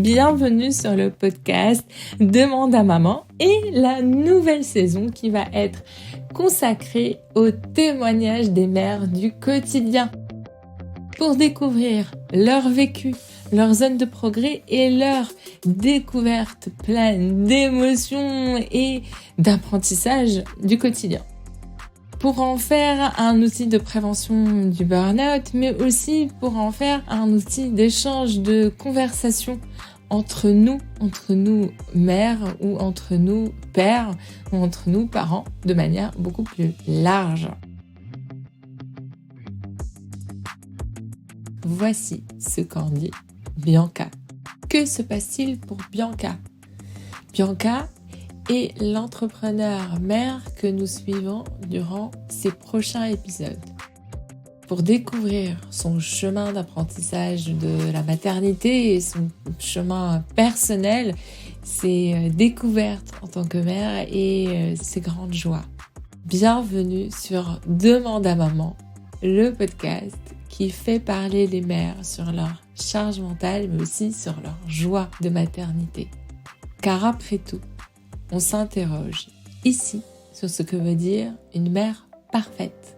bienvenue sur le podcast Demande à maman et la nouvelle saison qui va être consacrée au témoignage des mères du quotidien. Pour découvrir leur vécu, leur zone de progrès et leur découverte pleine d'émotions et d'apprentissage du quotidien. Pour en faire un outil de prévention du burn-out, mais aussi pour en faire un outil d'échange, de conversation entre nous mères ou entre nous pères ou entre nous parents de manière beaucoup plus large. Voici ce qu'en dit Bianca. Que se passe-t-il pour Bianca ? Bianca est l'entrepreneur mère que nous suivons durant ces prochains épisodes. Pour découvrir son chemin d'apprentissage de la maternité et son chemin personnel, ses découvertes en tant que mère et ses grandes joies. Bienvenue sur Demande à maman, le podcast qui fait parler les mères sur leur charge mentale mais aussi sur leur joie de maternité. Car après tout, on s'interroge ici sur ce que veut dire une mère parfaite.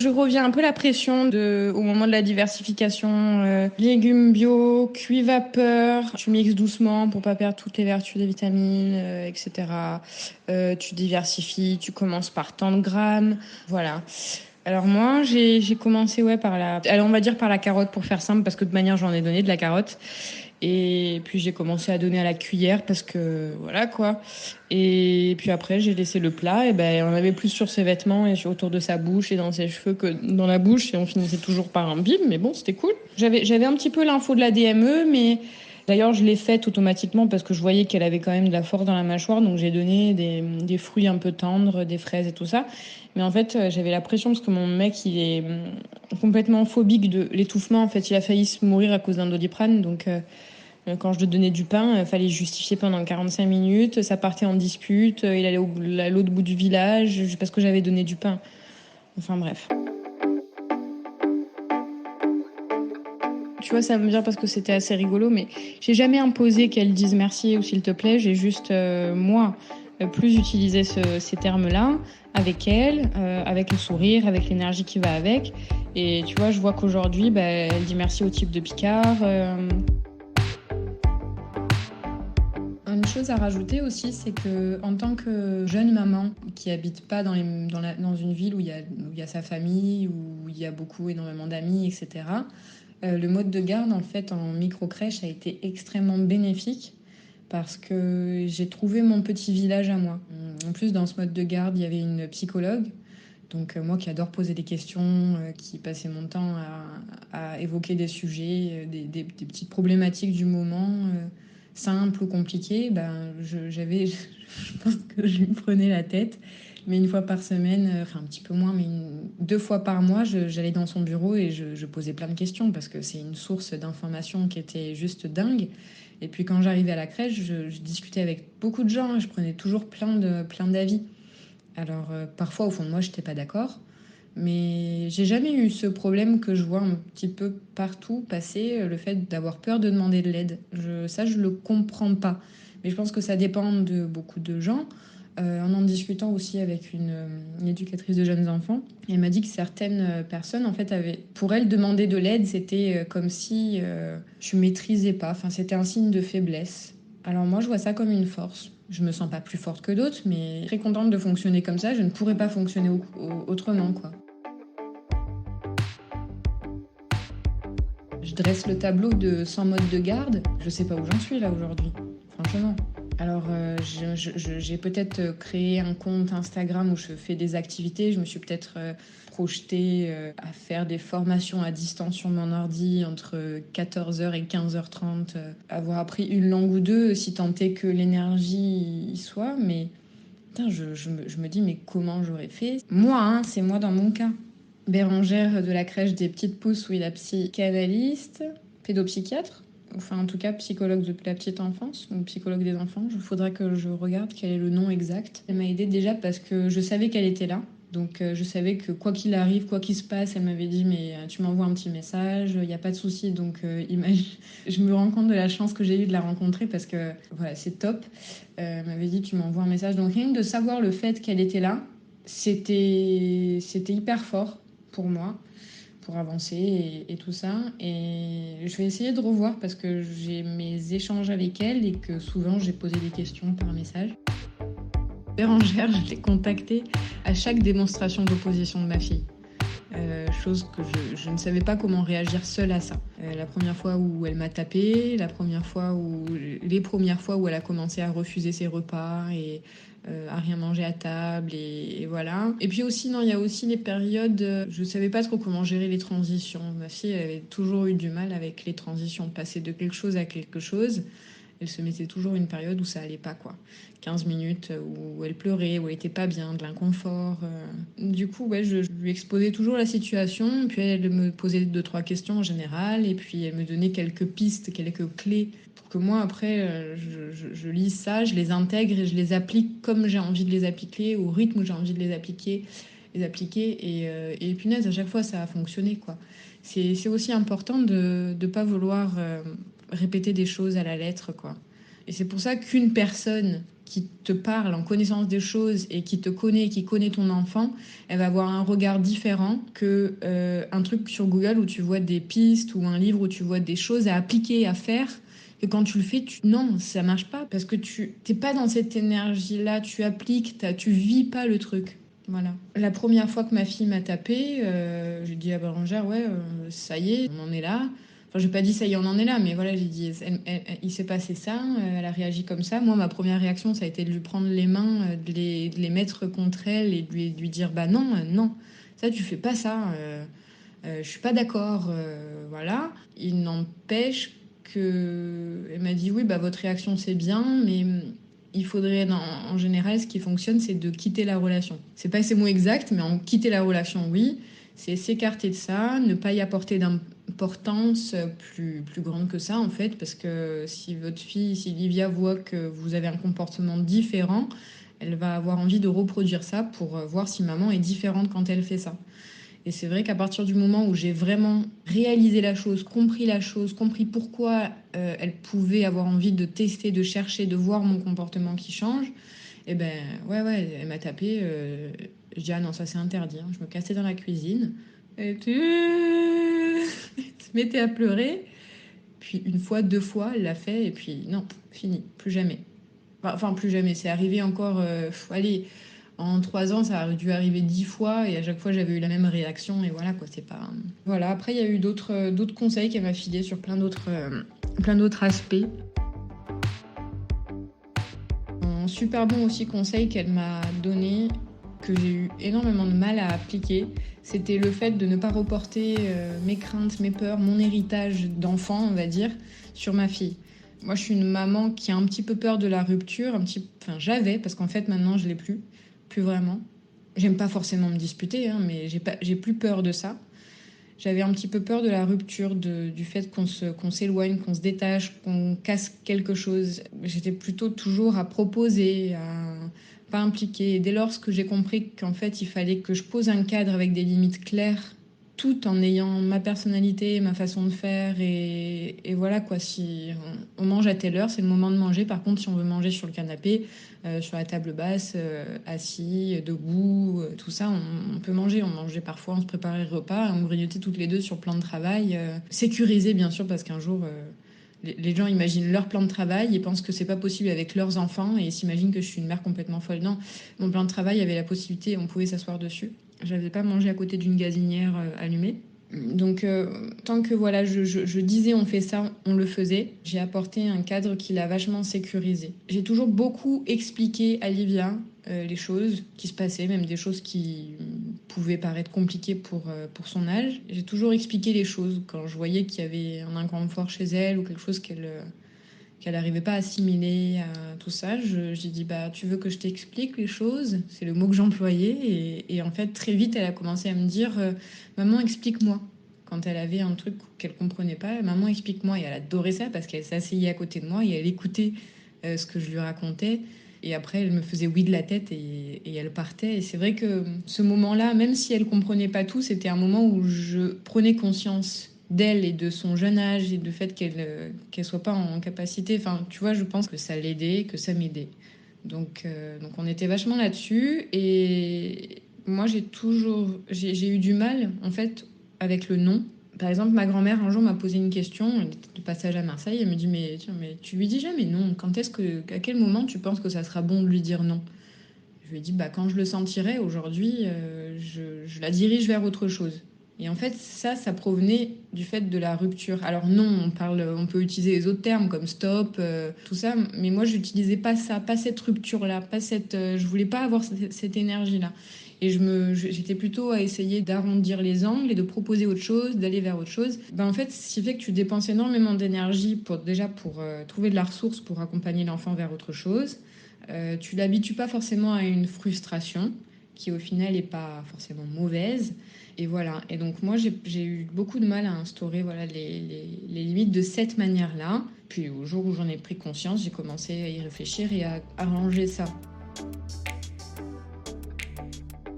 Je reviens un peu la pression au moment de la diversification. Légumes bio, cuit vapeur, tu mixes doucement pour pas perdre toutes les vertus des vitamines, etc. Tu diversifies, tu commences par tant de grammes, voilà. Alors moi, j'ai commencé on va dire par la carotte pour faire simple, parce que de toute manière, j'en ai donné de la carotte. Et puis j'ai commencé à donner à la cuillère parce que voilà quoi. Et puis après j'ai laissé le plat, et on avait plus sur ses vêtements et autour de sa bouche et dans ses cheveux que dans la bouche, et on finissait toujours par un bim, mais bon, c'était cool. J'avais un petit peu l'info de la DME, mais d'ailleurs je l'ai faite automatiquement parce que je voyais qu'elle avait quand même de la force dans la mâchoire, donc j'ai donné des fruits un peu tendres, des fraises et tout ça. Mais en fait, j'avais la pression parce que mon mec, il est complètement phobique de l'étouffement. En fait, il a failli se mourir à cause d'un Doliprane, donc quand je lui donnais du pain, il fallait justifier pendant 45 minutes. Ça partait en dispute. Il allait à l'autre bout du village parce que j'avais donné du pain. Enfin bref. Tu vois, ça me vient parce que c'était assez rigolo, mais j'ai jamais imposé qu'elle dise merci ou s'il te plaît. J'ai juste, moi, plus utilisé ces termes-là avec elle, avec le sourire, avec l'énergie qui va avec. Et tu vois, je vois qu'aujourd'hui, elle dit merci au type de Picard. Une chose à rajouter aussi, c'est que en tant que jeune maman qui habite pas dans une ville où il y a sa famille, où il y a énormément d'amis, etc., le mode de garde en fait en micro-crèche a été extrêmement bénéfique parce que j'ai trouvé mon petit village à moi. En plus, dans ce mode de garde, il y avait une psychologue. Donc moi qui adore poser des questions, qui passait mon temps à évoquer des sujets, des petites problématiques du moment, simples ou compliquées, je pense que je me prenais la tête. Mais une fois par semaine, enfin un petit peu moins, mais 2 fois par mois, j'allais dans son bureau et je posais plein de questions parce que c'est une source d'informations qui était juste dingue. Et puis quand j'arrivais à la crèche, je discutais avec beaucoup de gens, je prenais toujours plein d'avis. Alors parfois au fond de moi j'étais pas d'accord, mais j'ai jamais eu ce problème que je vois un petit peu partout passer, le fait d'avoir peur de demander de l'aide. Je le comprends pas, mais je pense que ça dépend de beaucoup de gens. En discutant aussi avec une éducatrice de jeunes enfants, elle m'a dit que certaines personnes en fait pour elles demander de l'aide, c'était comme si tu maîtrisais pas, enfin c'était un signe de faiblesse. Alors moi je vois ça comme une force. Je me sens pas plus forte que d'autres, mais très contente de fonctionner comme ça. Je ne pourrais pas fonctionner autrement, quoi. Je dresse le tableau de 100 modes de garde. Je sais pas où j'en suis là aujourd'hui, franchement. Alors j'ai peut-être créé un compte Instagram où je fais des activités. Je me suis peut-être projetée à faire des formations à distance sur mon ordi entre 14h et 15h30. Avoir appris une langue ou deux, si tant est que l'énergie y soit. Mais putain, je me dis, mais comment j'aurais fait ? Moi, c'est moi dans mon cas. Bérangère de la crèche des petites pousses, oui, la psychanalyste, pédopsychiatre, enfin en tout cas psychologue de la petite enfance, ou psychologue des enfants. Il faudrait que je regarde quel est le nom exact. Elle m'a aidée déjà parce que je savais qu'elle était là. Donc je savais que quoi qu'il arrive, quoi qu'il se passe, elle m'avait dit mais tu m'envoies un petit message, il n'y a pas de souci. Donc je me rends compte de la chance que j'ai eue de la rencontrer parce que voilà, c'est top. Elle m'avait dit tu m'envoies un message. Donc rien que de savoir le fait qu'elle était là, c'était hyper fort pour moi, pour avancer et tout ça. Et je vais essayer de revoir parce que j'ai mes échanges avec elle et que souvent j'ai posé des questions par message. Bérangère, je l'ai contactée à chaque démonstration d'opposition de ma fille. Chose que je ne savais pas comment réagir seule à ça. La première fois où elle m'a tapé, les premières fois où elle a commencé à refuser ses repas et à rien manger à table et voilà. Et puis aussi, non, il y a aussi les périodes, je ne savais pas trop comment gérer les transitions. Ma fille, elle avait toujours eu du mal avec les transitions, de passer de quelque chose à quelque chose. Elle se mettait toujours une période où ça allait pas, quoi. 15 minutes où elle pleurait, où elle était pas bien, de l'inconfort. Du coup, ouais, je lui exposais toujours la situation, puis elle me posait 2-3 questions en général, et puis elle me donnait quelques pistes, quelques clés, pour que moi, après, je lise ça, je les intègre et je les applique comme j'ai envie de les appliquer, au rythme où j'ai envie de les appliquer, et punaise, à chaque fois, ça a fonctionné, quoi. C'est aussi important de ne pas vouloir répéter des choses à la lettre, quoi. Et c'est pour ça qu'une personne qui te parle en connaissance des choses et qui te connaît, qui connaît ton enfant, elle va avoir un regard différent que un truc sur Google où tu vois des pistes ou un livre où tu vois des choses à appliquer, à faire. Et quand tu le fais, non, ça marche pas parce que tu t'es pas dans cette énergie-là, tu appliques, tu vis pas le truc. Voilà. La première fois que ma fille m'a tapé, j'ai dit à Bérangère, ouais, ça y est, on en est là. Enfin, j'ai pas dit ça y est, on en est là, mais voilà, j'ai dit, il s'est passé ça, elle a réagi comme ça. Moi, ma première réaction, ça a été de lui prendre les mains, de les mettre contre elle et de lui dire, bah non, non, ça, tu fais pas ça, je suis pas d'accord, voilà. Il n'empêche que elle m'a dit, oui, bah votre réaction, c'est bien, mais il faudrait, en général, ce qui fonctionne, c'est de quitter la relation. C'est pas ces mots exacts, mais en quitter la relation, oui. C'est s'écarter de ça, ne pas y apporter d'importance plus grande que ça, en fait, parce que si votre fille, si Livia voit que vous avez un comportement différent, elle va avoir envie de reproduire ça pour voir si maman est différente quand elle fait ça. Et c'est vrai qu'à partir du moment où j'ai vraiment réalisé la chose, compris pourquoi elle pouvait avoir envie de tester, de chercher, de voir mon comportement qui change, et ben ouais, elle m'a tapé. Je dis ah non, ça c'est interdit, hein. Je me cassais dans la cuisine. Et tu se mettais à pleurer. Puis une fois, 2 fois, elle l'a fait. Et puis non, fini, plus jamais. Enfin, plus jamais. C'est arrivé encore. Allez, en 3 ans, ça a dû arriver 10 fois. Et à chaque fois, j'avais eu la même réaction. Et voilà, quoi, c'est pas. Voilà, après, il y a eu d'autres conseils qu'elle m'a filés sur plein d'autres aspects. Un super bon aussi conseil qu'elle m'a donné, que j'ai eu énormément de mal à appliquer, c'était le fait de ne pas reporter mes craintes, mes peurs, mon héritage d'enfant, on va dire, sur ma fille. Moi, je suis une maman qui a un petit peu peur de la rupture, enfin j'avais, parce qu'en fait maintenant je l'ai plus vraiment. J'aime pas forcément me disputer, hein, mais j'ai plus peur de ça. J'avais un petit peu peur de la rupture, du fait qu'on s'éloigne, qu'on se détache, qu'on casse quelque chose. J'étais plutôt toujours à proposer, à pas impliquer. Et dès lors que j'ai compris qu'en fait, il fallait que je pose un cadre avec des limites claires, tout en ayant ma personnalité, ma façon de faire. Et voilà quoi, si on mange à telle heure, c'est le moment de manger. Par contre, si on veut manger sur le canapé, sur la table basse, assis, debout, tout ça, on peut manger. On mangeait parfois, on se préparait le repas, on grignotait toutes les deux sur le plan de travail. Sécurisé, bien sûr, parce qu'un jour, les gens imaginent leur plan de travail et pensent que c'est pas possible avec leurs enfants et s'imaginent que je suis une mère complètement folle. Non, mon plan de travail avait la possibilité, on pouvait s'asseoir dessus. J'avais pas mangé à côté d'une gazinière allumée. Donc, tant que voilà, je disais on fait ça, on le faisait, j'ai apporté un cadre qui l'a vachement sécurisé. J'ai toujours beaucoup expliqué à Livia les choses qui se passaient, même des choses qui pouvaient paraître compliquées pour son âge. J'ai toujours expliqué les choses quand je voyais qu'il y avait un inconfort chez elle ou quelque chose qu'elle n'arrivait pas à assimiler, à tout ça. J'ai dit, bah, tu veux que je t'explique les choses? C'est le mot que j'employais. Et en fait, très vite, elle a commencé à me dire, maman, explique-moi. Quand elle avait un truc qu'elle comprenait pas, maman, explique-moi. Et elle adorait ça parce qu'elle s'asseyait à côté de moi et elle écoutait ce que je lui racontais. Et après, elle me faisait oui de la tête et elle partait. Et c'est vrai que ce moment-là, même si elle comprenait pas tout, c'était un moment où je prenais conscience d'elle et de son jeune âge et du fait qu'elle soit pas en capacité. Enfin, tu vois, je pense que ça l'aidait, que ça m'aidait. Donc on était vachement là-dessus. Et moi, j'ai eu du mal, en fait, avec le non. Par exemple, ma grand-mère, un jour, m'a posé une question, elle était de passage à Marseille, elle me dit, mais tiens, mais tu lui dis jamais non. À quel moment tu penses que ça sera bon de lui dire non? Je lui ai dit, bah, quand je le sentirai, aujourd'hui, je la dirige vers autre chose. Et en fait, ça provenait du fait de la rupture. Alors non, on peut utiliser les autres termes comme stop, tout ça, mais moi, j'utilisais pas ça, pas cette rupture-là, je voulais pas avoir cette énergie-là. Et j'étais plutôt à essayer d'arrondir les angles et de proposer autre chose, d'aller vers autre chose. Ben, en fait, ce qui fait que tu dépenses énormément d'énergie pour trouver de la ressource pour accompagner l'enfant vers autre chose. Tu l'habitues pas forcément à une frustration qui au final n'est pas forcément mauvaise. Et voilà. Et donc moi j'ai eu beaucoup de mal à instaurer les limites de cette manière-là. Puis au jour où j'en ai pris conscience, j'ai commencé à y réfléchir et à arranger ça.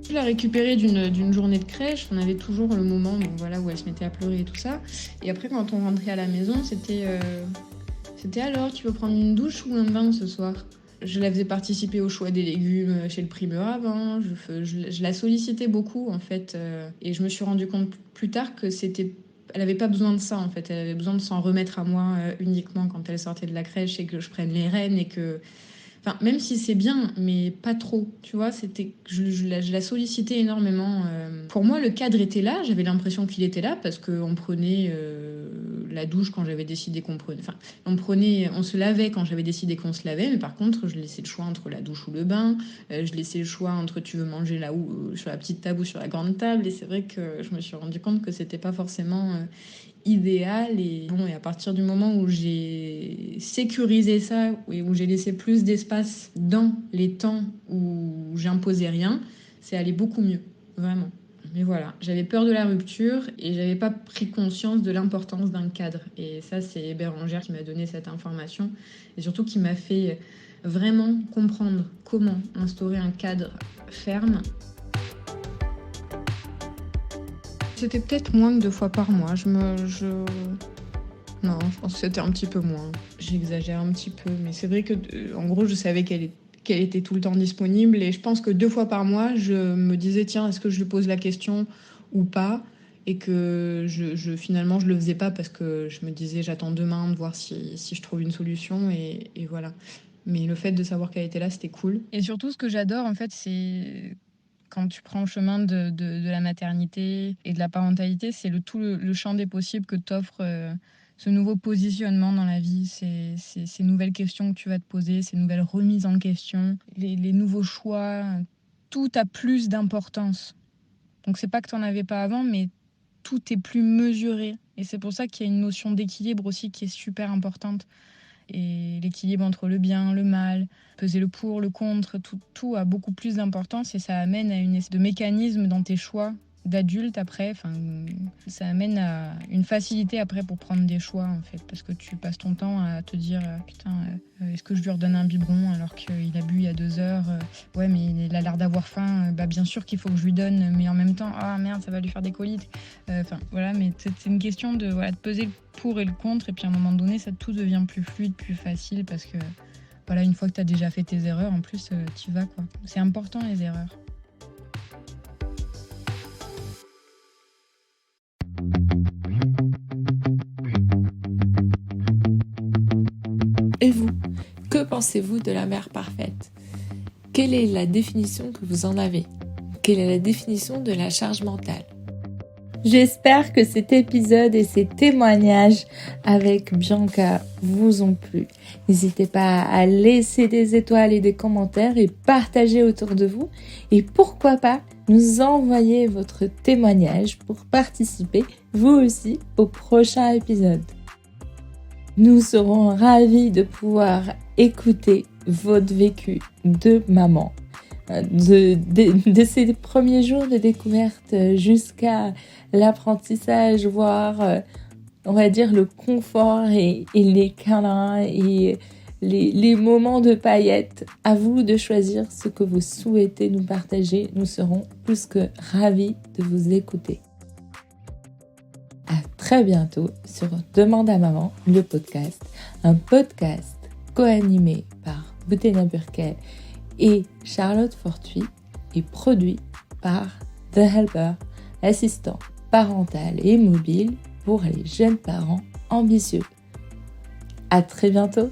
Je l'ai récupérée d'une journée de crèche. On avait toujours le moment où elle se mettait à pleurer et tout ça. Et après, quand on rentrait à la maison, c'était alors, tu veux prendre une douche ou un bain ce soir? Je la faisais participer au choix des légumes chez le primeur avant. Je la sollicitais beaucoup, en fait. Et je me suis rendu compte plus tard que elle n'avait pas besoin de ça, en fait. Elle avait besoin de s'en remettre à moi uniquement quand elle sortait de la crèche et que je prenne les rênes et que... Enfin, même si c'est bien, mais pas trop, tu vois, je la sollicitais énormément. Pour moi, le cadre était là, j'avais l'impression qu'il était là parce qu'on prenait la douche quand j'avais décidé qu'on prenait. Enfin, on se lavait quand j'avais décidé qu'on se lavait, mais par contre, je laissais le choix entre la douche ou le bain. Je laissais le choix entre tu veux manger là ou sur la petite table ou sur la grande table. Et c'est vrai que je me suis rendu compte que c'était pas forcément idéal. Et à partir du moment où j'ai sécurisé ça et où j'ai laissé plus d'espace dans les temps où j'imposais rien, c'est allé beaucoup mieux, vraiment. Mais voilà, j'avais peur de la rupture et j'avais pas pris conscience de l'importance d'un cadre. Et ça, c'est Bérangère qui m'a donné cette information et surtout qui m'a fait vraiment comprendre comment instaurer un cadre ferme. C'était peut-être moins que 2 fois par mois. Non, je pense que c'était un petit peu moins. J'exagère un petit peu, mais c'est vrai que, en gros, je savais qu'elle était tout le temps disponible. Et je pense que 2 fois par mois, je me disais, tiens, est-ce que je lui pose la question ou pas? Et que finalement, je le faisais pas parce que je me disais, j'attends demain de voir si je trouve une solution. Et voilà. Mais le fait de savoir qu'elle était là, c'était cool. Et surtout, ce que j'adore, en fait, c'est quand tu prends le chemin de la maternité et de la parentalité, c'est le champ des possibles que t'offre ce nouveau positionnement dans la vie, ces nouvelles questions que tu vas te poser, ces nouvelles remises en question, les nouveaux choix. Tout a plus d'importance. Donc c'est pas que t'en avais pas avant, mais tout est plus mesuré. Et c'est pour ça qu'il y a une notion d'équilibre aussi qui est super importante. Et l'équilibre entre le bien, le mal, peser le pour, le contre, tout a beaucoup plus d'importance et ça amène à une espèce de mécanisme dans tes choix d'adulte après. Enfin, ça amène à une facilité après pour prendre des choix en fait, parce que tu passes ton temps à te dire putain, est-ce que je lui redonne un biberon alors qu'il a bu il y a 2 heures? Ouais, mais il a l'air d'avoir faim. Bah bien sûr qu'il faut que je lui donne, mais en même temps, ah merde, ça va lui faire des coliques. Enfin voilà, mais c'est une question de peser le pour et le contre, et puis à un moment donné, tout devient plus fluide, plus facile, parce que voilà, une fois que tu as déjà fait tes erreurs, en plus, tu vas quoi. C'est important les erreurs. Et vous, que pensez-vous de la mère parfaite? Quelle est la définition que vous en avez? Quelle est la définition de la charge mentale? J'espère que cet épisode et ces témoignages avec Bianca vous ont plu. N'hésitez pas à laisser des étoiles et des commentaires et partager autour de vous. Et pourquoi pas nous envoyer votre témoignage pour participer, vous aussi, au prochain épisode. Nous serons ravis de pouvoir écouter votre vécu de maman. De ces premiers jours de découverte jusqu'à l'apprentissage, voire on va dire le confort et les câlins et les moments de paillettes. À vous de choisir ce que vous souhaitez nous partager. Nous serons plus que ravis de vous écouter. À très bientôt sur Demande à Maman, le podcast. Un podcast co-animé par Boutena Burkel et Charlotte Fortuit et produit par The Helper, assistant parental et mobile pour les jeunes parents ambitieux. À très bientôt!